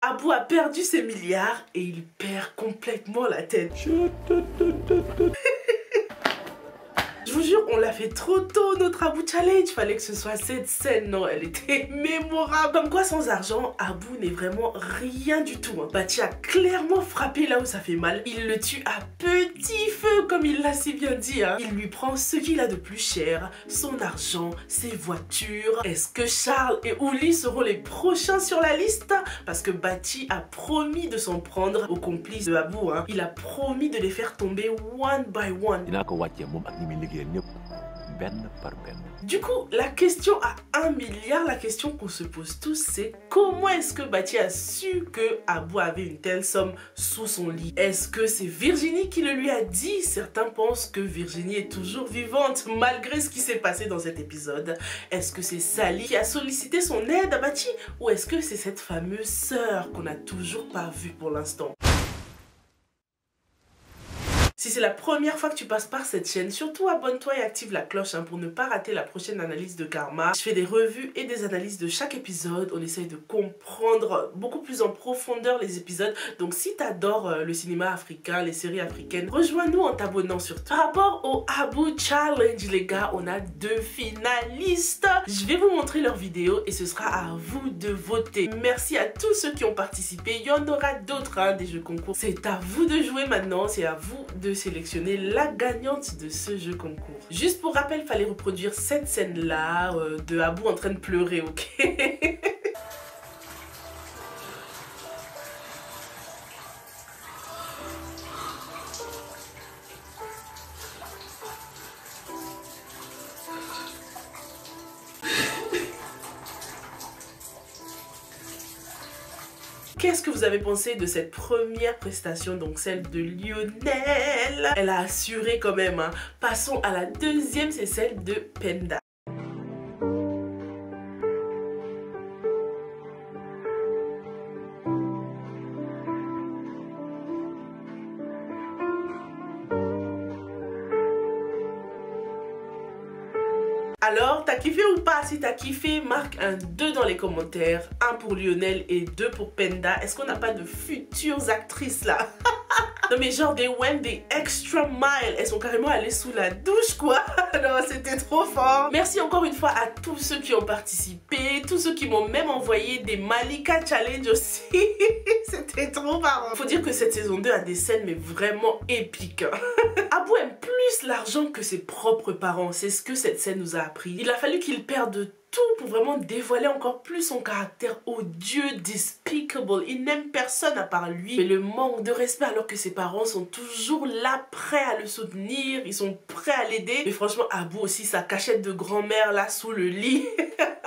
Abou a perdu ses milliards et il perd complètement la tête. Je vous jure, on l'a fait trop tôt notre Abou Challenge. Fallait que ce soit cette scène, non, elle était mémorable. Comme quoi, sans argent, Abou n'est vraiment rien du tout. Bati a clairement frappé là où ça fait mal. Il le tue à petit feu, comme il l'a si bien dit. Il lui prend ce qu'il a de plus cher, son argent, ses voitures. Est-ce que Charles et Ouli seront les prochains sur la liste? Parce que Bati a promis de s'en prendre aux complices de Abou. Il a promis de les faire tomber one by one. Du coup, la question à 1 milliard, la question qu'on se pose tous, c'est comment est-ce que Bati a su que Abou avait une telle somme sous son lit? Est-ce que c'est Virginie qui le lui a dit? Certains pensent que Virginie est toujours vivante malgré ce qui s'est passé dans cet épisode. Est-ce que c'est Sally qui a sollicité son aide à Bati? Ou est-ce que c'est cette fameuse sœur qu'on n'a toujours pas vue pour l'instant? Si c'est la première fois que tu passes par cette chaîne, surtout abonne-toi et active la cloche pour ne pas rater la prochaine analyse de Karma. Je fais des revues et des analyses de chaque épisode. On essaye de comprendre beaucoup plus en profondeur les épisodes. Donc si tu adores le cinéma africain, les séries africaines, rejoins-nous en t'abonnant surtout. Par rapport au Abou Challenge, les gars, on a 2 finalistes. Je vais vous montrer leurs vidéos et ce sera à vous de voter. Merci à tous ceux qui ont participé. Il y en aura d'autres, des jeux concours. C'est à vous de jouer maintenant. C'est à vous de sélectionner la gagnante de ce jeu concours. Juste pour rappel, il fallait reproduire cette scène-là de Abou en train de pleurer, ok? Qu'est-ce que vous avez pensé de cette première prestation, donc celle de Lionel? Elle a assuré quand même. Passons à la deuxième, c'est celle de Penda. Alors, t'as kiffé ou pas? Si t'as kiffé, marque un 2 dans les commentaires. 1 pour Lionel et 2 pour Penda. Est-ce qu'on n'a pas de futures actrices là? Non mais genre des went des extra miles. Elles sont carrément allées sous la douche quoi. Non, c'était trop fort. Merci encore une fois à tous ceux qui ont participé, tous ceux qui m'ont même envoyé des Malika Challenge aussi. C'était trop marrant. Faut dire que cette saison 2 a des scènes mais vraiment épiques. Abou aime plus l'argent que ses propres parents. C'est ce que cette scène nous a appris. Il a fallu qu'il perde tout pour vraiment dévoiler encore plus son caractère odieux, despicable. Il n'aime personne à part lui. Mais le manque de respect alors que ses parents sont toujours là, prêts à le soutenir, ils sont prêts à l'aider. Mais franchement, Abou aussi, sa cachette de grand-mère là sous le lit.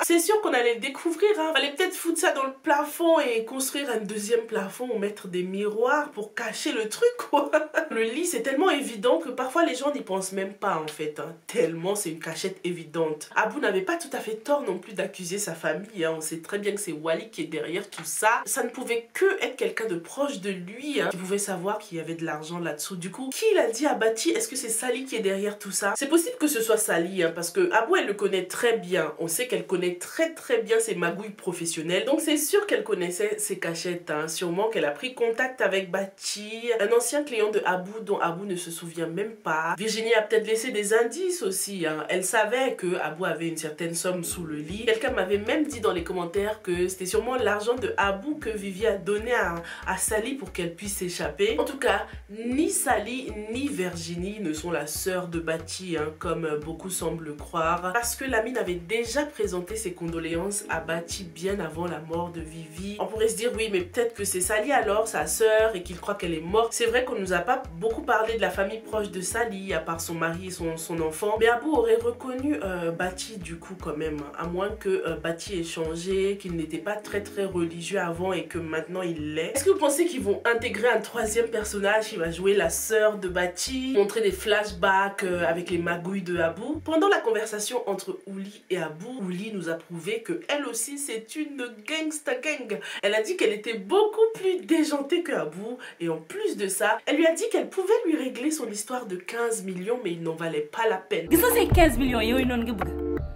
C'est sûr qu'on allait le découvrir. Fallait peut-être foutre ça dans le plafond et construire un deuxième plafond ou mettre des miroirs pour cacher le truc quoi. Le lit c'est tellement évident que parfois les gens n'y pensent même pas en fait. Tellement c'est une cachette évidente. Abou n'avait pas tout à fait tort non plus d'accuser sa famille. On sait très bien que c'est Wally qui est derrière tout ça. Ça ne pouvait que être quelqu'un de proche de lui qui pouvait savoir qu'il y avait de l'argent là-dessous. Du coup, qui l'a dit à Bati? Est-ce que c'est Sally qui est derrière tout ça? C'est possible que ce soit Sally parce que Abou elle le connaît très bien. On sait qu'elle connaît très bien ses magouilles professionnelles. Donc c'est sûr qu'elle connaissait ses cachettes. Sûrement qu'elle a pris contact avec Bati, un ancien client de Abou dont Abou ne se souvient même pas. Virginie a peut-être laissé des indices aussi. Elle savait que Abou avait une certaine somme sous le lit. Quelqu'un m'avait même dit dans les commentaires que c'était sûrement l'argent de Abou que Vivi a donné à Sally pour qu'elle puisse s'échapper. En tout cas, ni Sally ni Virginie ne sont la sœur de Bati comme beaucoup semblent croire. Parce que Lamine avait déjà présenté ses condoléances à Bati bien avant la mort de Vivi. On pourrait se dire oui mais peut-être que c'est Sally alors, sa sœur, et qu'il croit qu'elle est morte. C'est vrai qu'on nous a pas beaucoup parlé de la famille proche de Sally à part son mari et son enfant. Mais Abou aurait reconnu Bati du coup quand même. À moins que Bati ait changé, qu'il n'était pas très religieux avant et que maintenant il l'est. Est-ce que vous pensez qu'ils vont intégrer un troisième personnage qui va jouer la sœur de Bati, montrer des flashbacks avec les magouilles de Abou? Pendant la conversation entre Ouli et Abou, Ouli nous a prouvé que elle aussi c'est une gangsta gang. Elle a dit qu'elle était beaucoup plus déjantée que Abou et en plus de ça, elle lui a dit qu'elle pouvait lui régler son histoire de 15 millions mais il n'en valait pas la peine. Gis nga say 15 millions yooyu noonu nga bëgg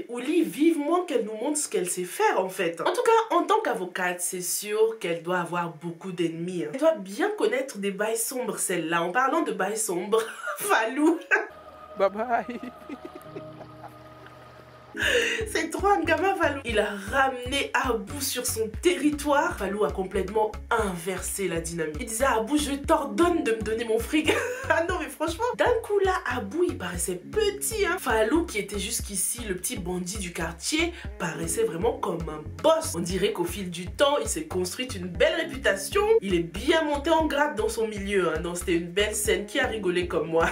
Ouli, vivement qu'elle nous montre ce qu'elle sait faire en fait. En tout cas, en tant qu'avocate, c'est sûr qu'elle doit avoir beaucoup d'ennemis. Elle doit bien connaître des bails sombres, celle-là. En parlant de bails sombres, Falou. Bye bye. C'est trop un gamin, Falou. Il a ramené Abou sur son territoire. Falou a complètement inversé la dynamique. Il disait à Abou, je t'ordonne de me donner mon fric. Ah non, mais franchement, d'un coup là, Abou, il paraissait petit. Hein. Falou, qui était jusqu'ici le petit bandit du quartier, paraissait vraiment comme un boss. On dirait qu'au fil du temps, il s'est construit une belle réputation. Il est bien monté en grade dans son milieu. Hein. Non, c'était une belle scène. Qui a rigolé comme moi?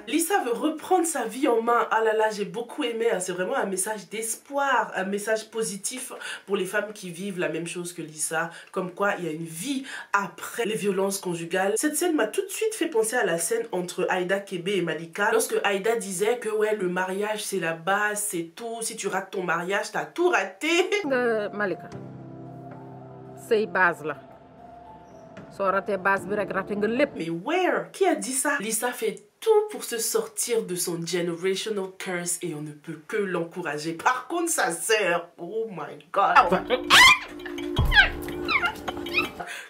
Lisa veut reprendre sa vie en main. Ah là là, j'ai beaucoup aimé. Hein. C'est vraiment un message d'espoir, un message positif pour les femmes qui vivent la même chose que Lisa. Comme quoi, il y a une vie après les violences conjugales. Cette scène m'a tout de suite fait penser à la scène entre Aïda Kébé et Malika. Lorsque Aïda disait que ouais, le mariage c'est la base, c'est tout. Si tu rates ton mariage, t'as tout raté. Malika, c'est base là. Mais where? Qui a dit ça? Lisa fait tout pour se sortir de son generational curse et on ne peut que l'encourager. Par contre, sa sœur, oh my god.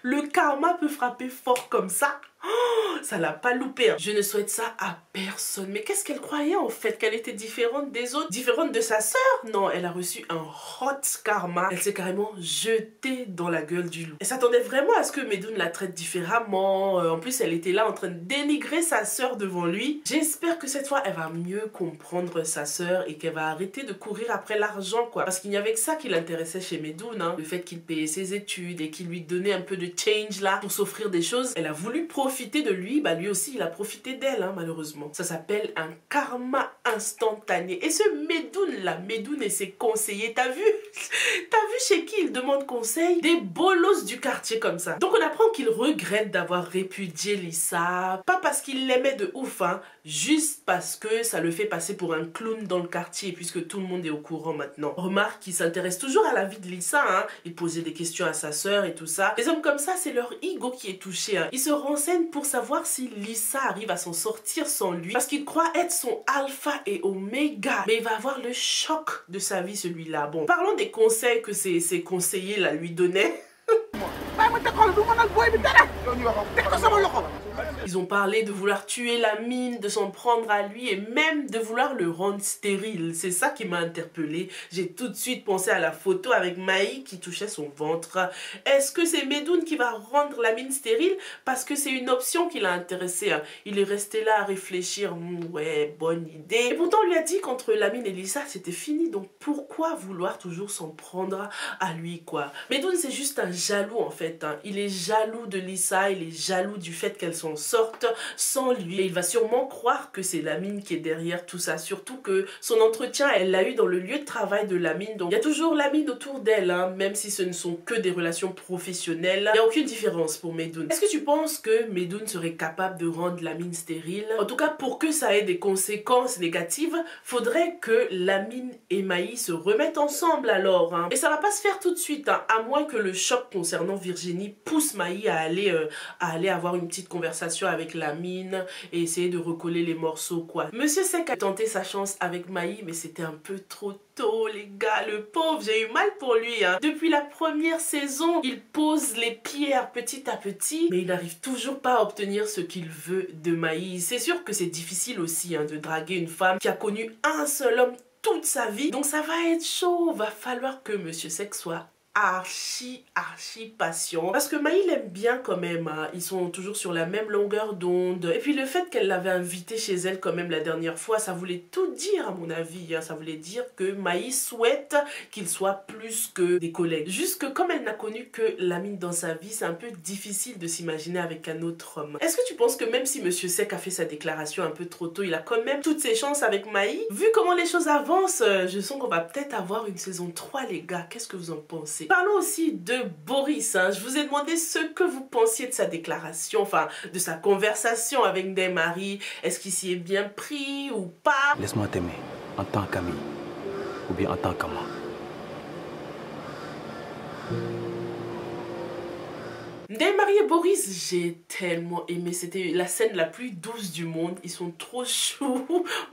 Le karma peut frapper fort comme ça. Oh, ça l'a pas loupé. Hein. Je ne souhaite ça à personne. Mais qu'est-ce qu'elle croyait en fait? Qu'elle était différente des autres? Différente de sa sœur? Non, elle a reçu un hot karma. Elle s'est carrément jetée dans la gueule du loup. Elle s'attendait vraiment à ce que Medoun la traite différemment. En plus, elle était là en train de dénigrer sa sœur devant lui. J'espère que cette fois, elle va mieux comprendre sa sœur et qu'elle va arrêter de courir après l'argent, quoi. Parce qu'il n'y avait que ça qui l'intéressait chez Medoun. Hein. Le fait qu'il payait ses études et qu'il lui donnait un peu de change là pour s'offrir des choses. Elle a voulu profiter de lui, bah lui aussi il a profité d'elle, hein, malheureusement. Ça s'appelle un karma instantané. Et ce Medoun là, Medoun et ses conseillers, t'as vu? T'as vu chez qui il demande conseil? Des bolosses du quartier comme ça. Donc on apprend qu'il regrette d'avoir répudié Lisa, pas parce qu'il l'aimait de ouf, hein, juste parce que ça le fait passer pour un clown dans le quartier, puisque tout le monde est au courant maintenant. Remarque qu'il s'intéresse toujours à la vie de Lisa, hein. Il posait des questions à sa sœur et tout ça. Les hommes comme ça, c'est leur ego qui est touché, hein. Ils se renseignent pour savoir si Lisa arrive à s'en sortir sans lui, parce qu'il croit être son alpha et oméga. Mais il va avoir le choc de sa vie, celui-là. Bon, parlons des conseils que ses conseillers là lui donnaient. Ils ont parlé de vouloir tuer la mine, de s'en prendre à lui et même de vouloir le rendre stérile. C'est ça qui m'a interpellée. J'ai tout de suite pensé à la photo avec Maï qui touchait son ventre. Est-ce que c'est Medoun qui va rendre la mine stérile? Parce que c'est une option qui l'a intéressé. Hein. Il est resté là à réfléchir. Ouais, bonne idée. Et pourtant, on lui a dit qu'entre Lamine et Lisa, c'était fini. Donc pourquoi vouloir toujours s'en prendre à lui, quoi? Medoun, c'est juste un jaloux en fait. Hein. Il est jaloux de Lisa, il est jaloux du fait qu'elle s'en sorte sans lui. Et il va sûrement croire que c'est Lamine qui est derrière tout ça. Surtout que son entretien, elle l'a eu dans le lieu de travail de Lamine. Donc il y a toujours Lamine autour d'elle, hein, même si ce ne sont que des relations professionnelles. Il n'y a aucune différence pour Medoun. Est-ce que tu penses que Medoun serait capable de rendre Lamine stérile? En tout cas, pour que ça ait des conséquences négatives, faudrait que Lamine et Maï se remettent ensemble alors. Hein. Et ça va pas se faire tout de suite, hein, à moins que le choc concernant Virginie pousse Maï à aller avoir une petite conversation avec Lamine et essayer de recoller les morceaux, quoi. Monsieur Sek a tenté sa chance avec Maï, mais c'était un peu trop tôt, les gars. Le pauvre, j'ai eu mal pour lui. Hein. Depuis la première saison, il pose les pierres petit à petit, mais il n'arrive toujours pas à obtenir ce qu'il veut de Maï. C'est sûr que c'est difficile aussi, hein, de draguer une femme qui a connu un seul homme toute sa vie. Donc ça va être chaud. Va falloir que Monsieur Sek soit archi patient, parce que Maï l'aime bien quand même, hein. Ils sont toujours sur la même longueur d'onde, et puis le fait qu'elle l'avait invité chez elle quand même la dernière fois, ça voulait tout dire à mon avis, hein. Ça voulait dire que Maï souhaite qu'il soit plus que des collègues, juste que comme elle n'a connu que Lamine dans sa vie, c'est un peu difficile de s'imaginer avec un autre homme. Est-ce que tu penses que même si Monsieur Sek a fait sa déclaration un peu trop tôt, il a quand même toutes ses chances avec Maï? Vu comment les choses avancent, je sens qu'on va peut-être avoir une saison 3, les gars. Qu'est-ce que vous en pensez? Parlons aussi de Boris. Hein. Je vous ai demandé ce que vous pensiez de sa déclaration, enfin de sa conversation avec Ndeye Marie. Est-ce qu'il s'y est bien pris ou pas? Laisse-moi t'aimer en tant qu'ami ou bien en tant qu'amant. Ndeye Marie et Boris, j'ai tellement aimé. C'était la scène la plus douce du monde. Ils sont trop choux.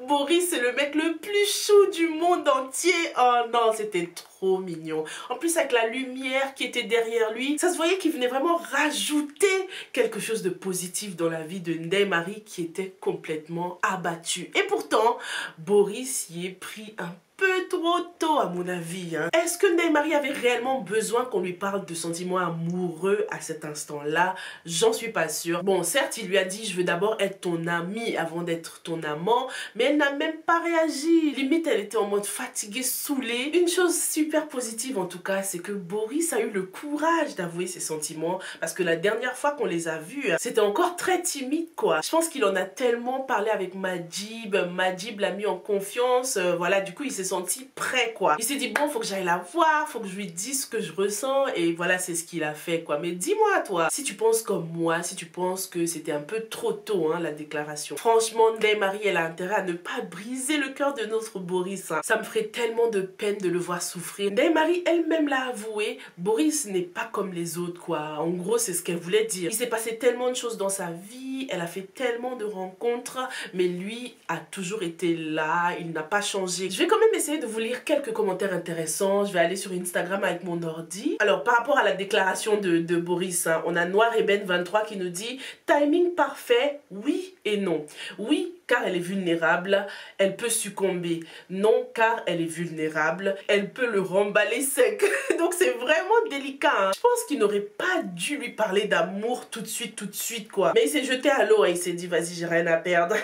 Boris, c'est le mec le plus chou du monde entier. Oh non, c'était trop mignon. En plus, avec la lumière qui était derrière lui, ça se voyait qu'il venait vraiment rajouter quelque chose de positif dans la vie de Ndeye Marie qui était complètement abattue. Et pourtant, Boris y est pris un peu trop tôt à mon avis. Est-ce que Ndeye Marie avait réellement besoin qu'on lui parle de sentiments amoureux à cet instant-là? J'en suis pas sûre. Bon, certes, il lui a dit je veux d'abord être ton ami avant d'être ton amant, mais elle n'a même pas réagi. Limite, elle était en mode fatiguée, saoulée. Une chose super positive en tout cas, c'est que Boris a eu le courage d'avouer ses sentiments, parce que la dernière fois qu'on les a vus, c'était encore très timide quoi. Je pense qu'il en a tellement parlé avec Majib. Majib l'a mis en confiance, voilà, du coup il s'est senti prêt quoi. Il s'est dit bon, faut que j'aille la voir, faut que je lui dise ce que je ressens, et voilà, c'est ce qu'il a fait quoi. Mais dis-moi toi, si tu penses comme moi, si tu penses que c'était un peu trop tôt la déclaration, franchement Ndeye Marie elle a intérêt à ne pas briser le cœur de notre Boris. Ça me ferait tellement de peine de le voir souffrir. Ndeye Marie elle-même l'a avoué, Boris n'est pas comme les autres quoi. En gros c'est ce qu'elle voulait dire. Il s'est passé tellement de choses dans sa vie, elle a fait tellement de rencontres, mais lui a toujours été là, il n'a pas changé. Je vais quand même essayer de vous lire quelques commentaires intéressants. Je vais aller sur Instagram avec mon ordi. Alors par rapport à la déclaration de Boris, on a Noir Eben 23 qui nous dit timing parfait, oui et non. Oui car elle est vulnérable, elle peut succomber. Non car elle est vulnérable, elle peut le remballer sec. Donc c'est vraiment délicat. Je pense qu'il n'aurait pas dû lui parler d'amour tout de suite quoi. Mais il s'est jeté à l'eau et il s'est dit vas-y, j'ai rien à perdre.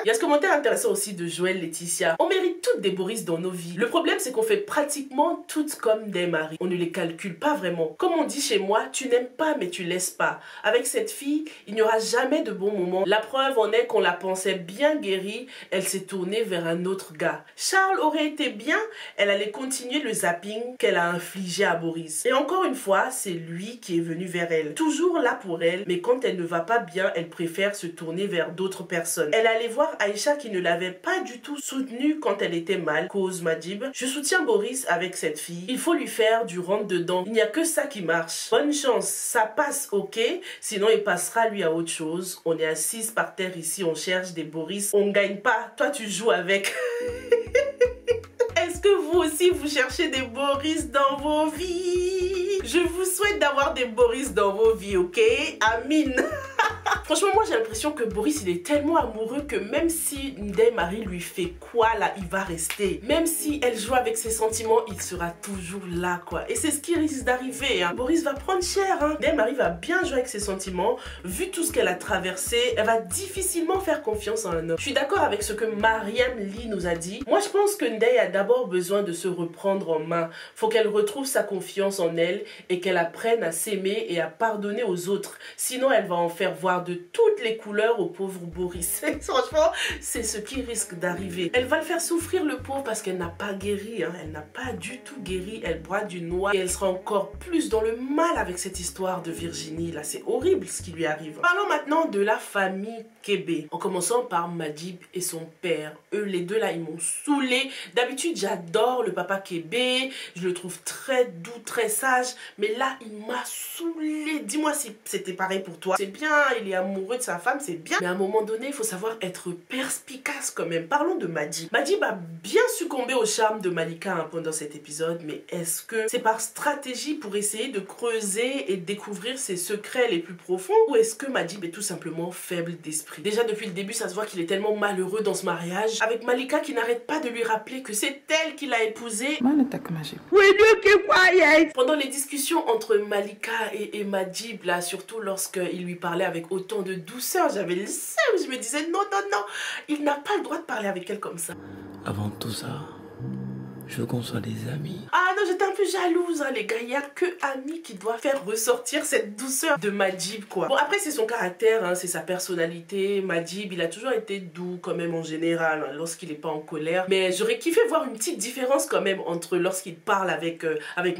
Il y a ce commentaire intéressant aussi de Joël Laetitia. On mérite toutes des Boris dans nos vies. Le problème c'est qu'on fait pratiquement toutes comme Ndeye Marie. On ne les calcule pas vraiment. Comme on dit chez moi, tu n'aimes pas mais tu laisses pas. Avec cette fille, il n'y aura jamais de bons moments. La preuve en est qu'on la pensait bien guérie, elle s'est tournée vers un autre gars. Charles aurait été bien, elle allait continuer le zapping qu'elle a infligé à Boris. Et encore une fois, c'est lui qui est venu vers elle. Toujours là pour elle, mais quand elle ne va pas bien, elle préfère se tourner vers d'autres personnes. Elle allait voir Aïcha qui ne l'avait pas du tout soutenue quand elle était mal, cause Majib. Je soutiens Boris avec cette fille. Il faut lui faire du rentre-dedans. Il n'y a que ça qui marche. Bonne chance, ça passe ok, sinon il passera lui à autre chose. On est assises par terre ici, on cherche des Boris. On gagne pas, toi tu joues avec. Est-ce que vous aussi vous cherchez des Boris dans vos vies? Je vous souhaite d'avoir des Boris dans vos vies, ok? Amine. Franchement, moi j'ai l'impression que Boris il est tellement amoureux que même si Ndeye Marie lui fait quoi là, il va rester. Même si elle joue avec ses sentiments, il sera toujours là quoi. Et c'est ce qui risque d'arriver. Boris va prendre cher. Ndeye Marie va bien jouer avec ses sentiments. Vu tout ce qu'elle a traversé, elle va difficilement faire confiance à un homme. Je suis d'accord avec ce que Mariam Lee nous a dit. Moi je pense que Ndeye a d'abord besoin de se reprendre en main. Faut qu'elle retrouve sa confiance en elle et qu'elle apprenne à s'aimer et à pardonner aux autres. Sinon elle va en faire voir de toutes les couleurs au pauvre Boris. Franchement, c'est ce qui risque d'arriver. Elle va le faire souffrir le pauvre parce qu'elle n'a pas guéri. Elle n'a pas du tout guéri. Elle boit du noir et elle sera encore plus dans le mal avec cette histoire de Virginie. Là, c'est horrible ce qui lui arrive. Parlons maintenant de la famille Kébé. En commençant par Majib et son père. Eux, les deux là, ils m'ont saoulé. D'habitude, j'adore le papa Kébé. Je le trouve très doux, très sage. Mais là, il m'a saoulé. Dis-moi si c'était pareil pour toi. C'est bien, il est amoureux de sa femme, c'est bien. Mais à un moment donné, il faut savoir être perspicace quand même. Parlons de Majib. Majib a bien succombé au charme de Malika pendant cet épisode. Mais est-ce que c'est par stratégie pour essayer de creuser et découvrir ses secrets les plus profonds? Ou est-ce que Majib est tout simplement faible d'esprit? Déjà depuis le début, ça se voit qu'il est tellement malheureux dans ce mariage. Avec Malika qui n'arrête pas de lui rappeler que c'est elle qui l'a épousé. Pendant les discussions entre Malika et Majib, là, surtout lorsqu'il lui parlait avec autant de douceur, j'avais le seum. Je me disais non, non, non, il n'a pas le droit de parler avec elle comme ça. Avant tout ça, je veux qu'on soit des amis. Ah non, j'étais un peu jalouse, les gars. Il n'y a que Ami qui doit faire ressortir cette douceur de Majib, quoi. Bon, après, c'est son caractère, c'est sa personnalité. Majib, il a toujours été doux, quand même, en général, lorsqu'il n'est pas en colère. Mais j'aurais kiffé voir une petite différence, quand même, entre lorsqu'il parle avec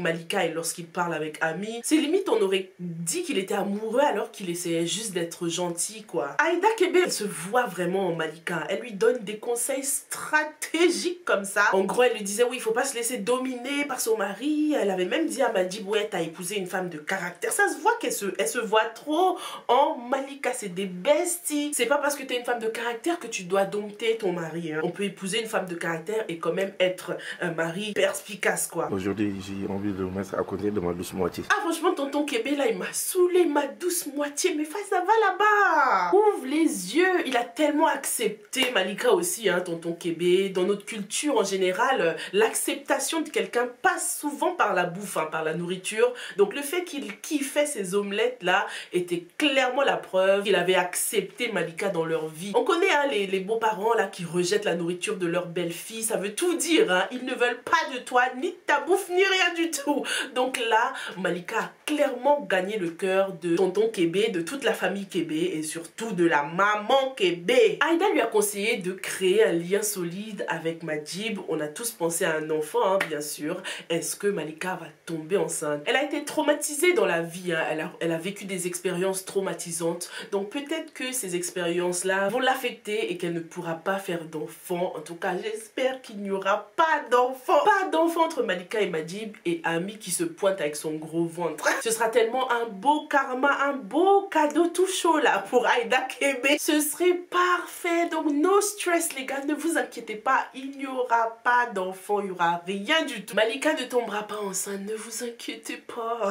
Malika et lorsqu'il parle avec Ami. C'est limite, on aurait dit qu'il était amoureux alors qu'il essayait juste d'être gentil, quoi. Aïda Kébé, elle se voit vraiment en Malika. Elle lui donne des conseils stratégiques comme ça. En gros, elle lui disait, oui, faut pas se laisser dominer par son mari. Elle avait même dit à Madjib, ouais, t'as épousé une femme de caractère. Ça se voit qu'elle se voit trop en Malika, c'est des besties. C'est pas parce que t'es une femme de caractère que tu dois dompter ton mari. Hein. On peut épouser une femme de caractère et quand même être un mari perspicace, quoi. Aujourd'hui, j'ai envie de me mettre à côté de ma douce moitié. Ah, franchement, tonton Kébé, là, il m'a saoulé, ma douce moitié. Mais ça va là-bas. Ouvre les yeux. Il a tellement accepté Malika aussi, hein, tonton Kébé. Dans notre culture, en général, l'acceptation de quelqu'un passe souvent par la bouffe, hein, par la nourriture. Donc, le fait qu'il kiffait ces omelettes-là était clairement la preuve qu'il avait accepté Malika dans leur vie. On connaît hein, les beaux-parents là qui rejettent la nourriture de leur belle-fille. Ça veut tout dire. Hein. Ils ne veulent pas de toi, ni de ta bouffe, ni rien du tout. Donc là, Malika a clairement gagné le cœur de tonton Kébé, de toute la famille Kébé et surtout de la maman Kébé. Aïda lui a conseillé de créer un lien solide avec Madjib. On a tous pensé à un enfant, hein, bien sûr. Est-ce que Malika va tomber enceinte? Elle a été traumatisée dans la vie. Hein. Elle a vécu des expériences traumatisantes. Donc peut-être que ces expériences-là vont l'affecter et qu'elle ne pourra pas faire d'enfant. En tout cas, j'espère qu'il n'y aura pas d'enfant. Pas d'enfant entre Malika et Madjib et Ami qui se pointe avec son gros ventre. Ce sera tellement un beau karma, un beau cadeau tout chaud là pour Aïda Kébé. Ce serait parfait. Donc no stress les gars, ne vous inquiétez pas, il n'y aura pas d'enfant, il n'y aura rien du tout. Malika ne tombera pas enceinte, ne vous inquiétez pas.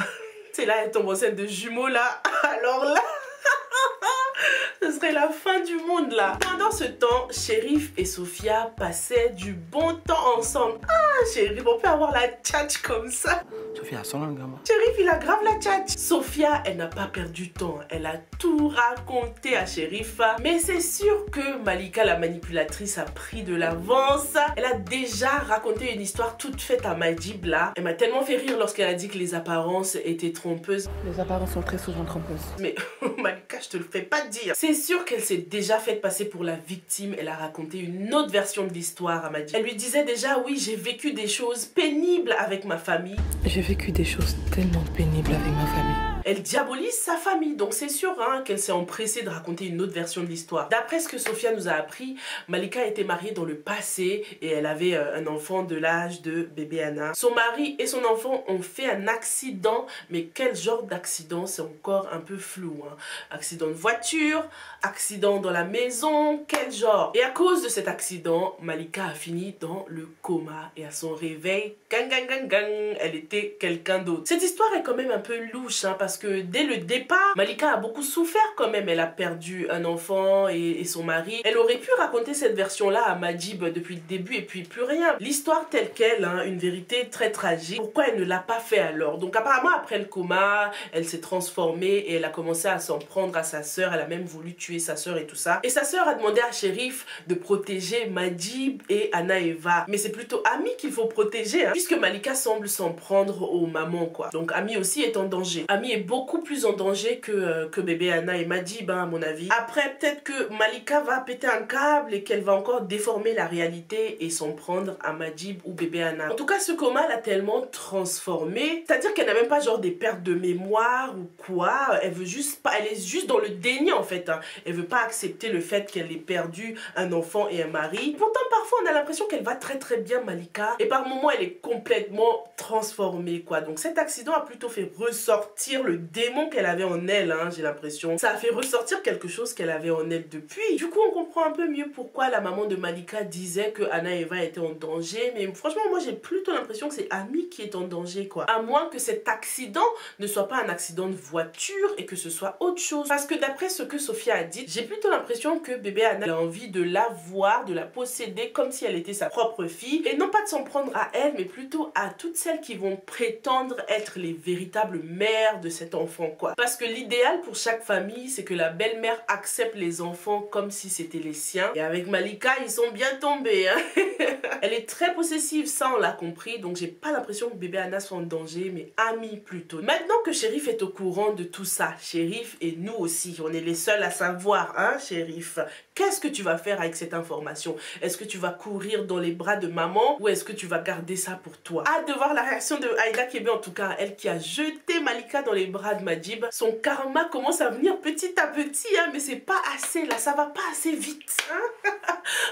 C'est là, elle tombe enceinte de jumeaux là. Alors là... ce serait la fin du monde là. Pendant ce temps, Chérif et Sophia passaient du bon temps ensemble. Ah, Chérif, on peut avoir la tchatch comme ça. Sophia a son langue, gamin. Chérif, il a grave la tchatch. Sophia, elle n'a pas perdu de temps. Elle a tout raconté à Chérif. Mais c'est sûr que Malika, la manipulatrice, a pris de l'avance. Elle a déjà raconté une histoire toute faite à Madjib là. Elle m'a tellement fait rire lorsqu'elle a dit que les apparences étaient trompeuses. Les apparences sont très souvent trompeuses. Mais Malika, je te le fais pas dire. C'est sûr qu'elle s'est déjà fait passer pour la victime. Elle a raconté une autre version de l'histoire à Madjib. Elle lui disait déjà, oui, j'ai vécu des choses pénibles avec ma famille. J'ai vécu des choses tellement pénibles avec ma famille. Elle diabolise sa famille, donc c'est sûr hein, qu'elle s'est empressée de raconter une autre version de l'histoire. D'après ce que Sophia nous a appris, Malika était mariée dans le passé et elle avait un enfant de l'âge de bébé Anna. Son mari et son enfant ont fait un accident, mais quel genre d'accident, c'est encore un peu flou. Hein. Accident de voiture, accident dans la maison, quel genre? Et à cause de cet accident, Malika a fini dans le coma et à son réveil, gang, gang, gang, gang, elle était quelqu'un d'autre. Cette histoire est quand même un peu louche hein, parce que dès le départ, Malika a beaucoup souffert quand même. Elle a perdu un enfant et son mari. Elle aurait pu raconter cette version-là à Madjib depuis le début et puis plus rien. L'histoire telle qu'elle, hein, une vérité très tragique. Pourquoi elle ne l'a pas fait alors? Donc apparemment après le coma, elle s'est transformée et elle a commencé à s'en prendre à sa sœur. Elle a même voulu tuer sa sœur et tout ça. Et sa sœur a demandé à Chérif de protéger Madjib et Anna Eva. Mais c'est plutôt Ami qu'il faut protéger, hein, puisque Malika semble s'en prendre aux mamans quoi. Donc Ami aussi est en danger. Ami est beaucoup plus en danger que bébé Anna et Madjib hein, à mon avis. Après peut-être que Malika va péter un câble et qu'elle va encore déformer la réalité et s'en prendre à Madjib ou bébé Anna. En tout cas ce coma l'a tellement transformée, c'est-à-dire qu'elle n'a même pas genre des pertes de mémoire ou quoi. Elle veut juste pas, elle est juste dans le déni en fait hein. Elle veut pas accepter le fait qu'elle ait perdu un enfant et un mari. Pourtant parfois on a l'impression qu'elle va très très bien Malika et par moments elle est complètement transformée quoi. Donc cet accident a plutôt fait ressortir le démon qu'elle avait en elle hein, j'ai l'impression. Ça a fait ressortir quelque chose qu'elle avait en elle depuis. Du coup on comprend un peu mieux pourquoi la maman de Malika disait que Anna et Eva étaient en danger. Mais franchement moi j'ai plutôt l'impression que c'est Ami qui est en danger quoi. À moins que cet accident ne soit pas un accident de voiture et que ce soit autre chose. Parce que d'après ce que Sophia a dit, j'ai plutôt l'impression que bébé Anna a envie de la voir, de la posséder comme si elle était sa propre fille. Et non pas de s'en prendre à elle, mais plutôt à toutes celles qui vont prétendre être les véritables mères de cet enfant quoi. Parce que l'idéal pour chaque famille, c'est que la belle-mère accepte les enfants comme si c'était les siens. Et avec Malika, ils sont bien tombés hein. Elle est très possessive, ça on l'a compris. Donc j'ai pas l'impression que bébé Anna soit en danger, mais Ami plutôt. Maintenant que Chérif est au courant de tout ça, Chérif et nous aussi, on est les seuls à savoir hein Chérif. Qu'est-ce que tu vas faire avec cette information? Est-ce que tu vas courir dans les bras de maman ou est-ce que tu vas garder ça pour toi? Hâte de voir la réaction de Aïda Kébé en tout cas, elle qui a jeté Malika dans les bras de Madjib. Son karma commence à venir petit à petit, hein, mais c'est pas assez là, ça va pas assez vite. Hein.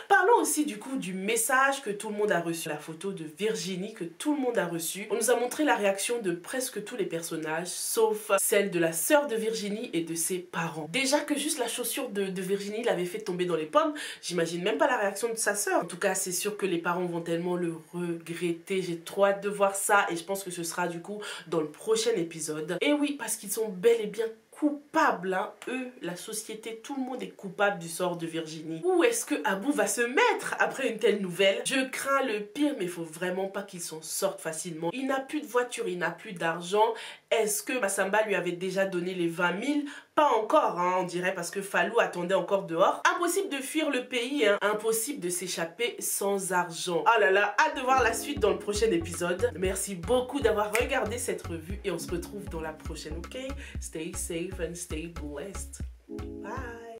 Parlons aussi du coup du message que tout le monde a reçu, la photo de Virginie que tout le monde a reçue. On nous a montré la réaction de presque tous les personnages, sauf celle de la sœur de Virginie et de ses parents. Déjà que juste la chaussure de Virginie l'avait fait tomber dans les pommes, j'imagine même pas la réaction de sa sœur. En tout cas, c'est sûr que les parents vont tellement le regretter. J'ai trop hâte de voir ça et je pense que ce sera du coup dans le prochain épisode. Et oui, parce qu'ils sont bel et bien coupables, hein. Eux, la société, tout le monde est coupable du sort de Virginie. Où est-ce que Abou va se mettre après une telle nouvelle? Je crains le pire, mais il faut vraiment pas qu'il s'en sorte facilement. Il n'a plus de voiture, il n'a plus d'argent. Est-ce que Massamba lui avait déjà donné les 20 000? Pas encore, hein, on dirait, parce que Fallou attendait encore dehors. Impossible de fuir le pays, hein. Impossible de s'échapper sans argent. Oh là là, hâte de voir la suite dans le prochain épisode. Merci beaucoup d'avoir regardé cette revue et on se retrouve dans la prochaine, ok? Stay safe and stay blessed. Bye!